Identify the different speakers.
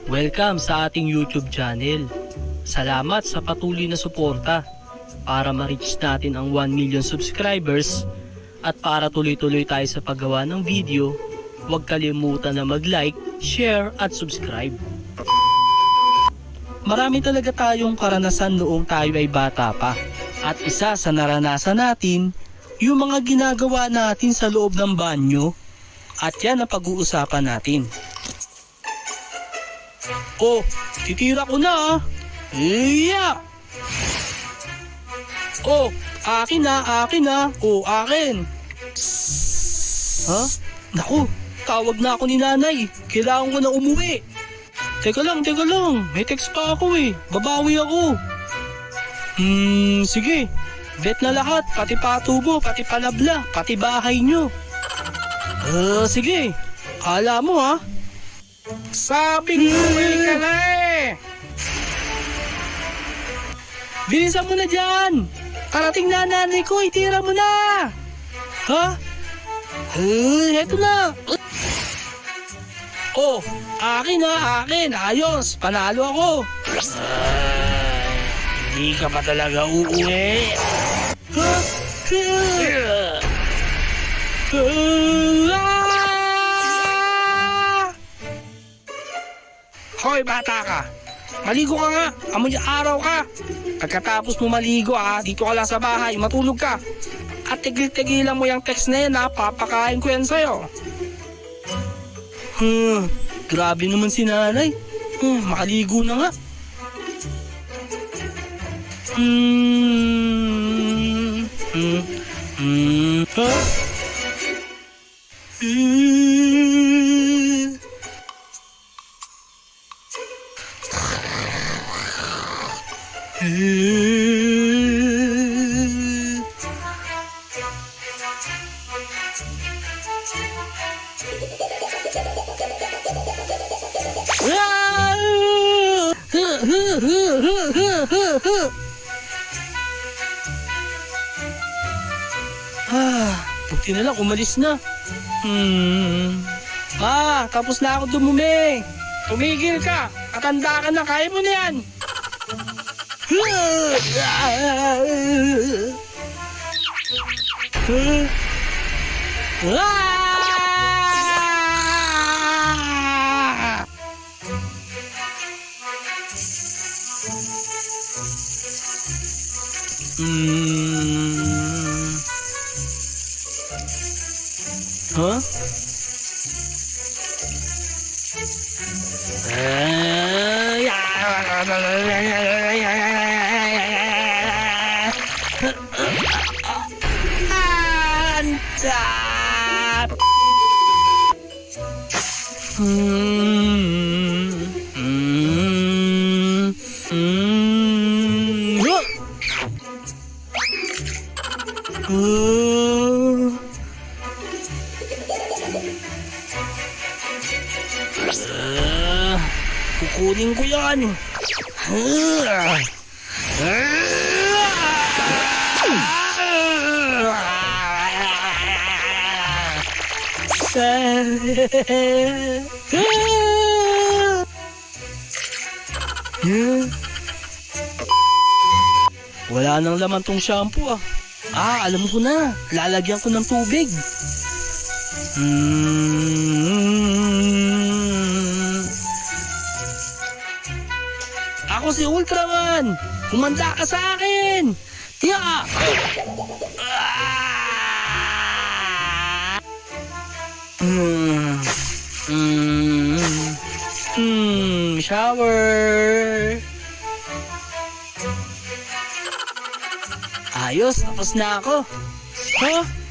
Speaker 1: Welcome sa ating YouTube channel. Salamat sa patuloy na suporta para ma-reach natin ang 1 million subscribers at para tuloy-tuloy tayo sa paggawa ng video, huwag kalimutan na mag-like, share at subscribe. Marami talaga tayong karanasan noong tayo ay bata pa at isa sa naranasan natin yung mga ginagawa natin sa loob ng banyo at yan ang pag-uusapan natin. Oh, titira ko na ah. Yeah. Oh, akin na. Oh, akin. Ha? Naku, tawag na ako ni nanay. Kailangan ko na umuwi. Teka lang. May text pa ako eh. Babawi ako. Sige. Bet na lahat. Pati patubo, pati palabla, pati bahay nyo. Sige. Kala mo ha. Sabing umuwi ka na eh. Bilisan mo na dyan. Karating na nanay ko. Itira mo na. Ha? Heto na. Oh, akin. Ayos. Panalo ako. Hindi ka pa talaga uuwi. Ha? Hoy, bata ka. Maligo ka nga. Amoy araw ka. Pagkatapos mo maligo dito ka lang sa bahay. Matulog ka. At tigil-tigilan mo yung text na yan Papakain ko yan sa'yo. Grabe naman si nanay. Makaligo na nga. Buti na lang umalis na. Tapos na ako dumumi. Tumigil ka. Katanda ka na. Kaya mo na yan. Huh? Kukunin ko yan. Wala nang laman tong shampoo alam ko na. Lalagyan ko ng tubig. Ako si Ultraman! Humanda ka sa akin! Tiya! Shower! Ayos, tapos na ako. Ha?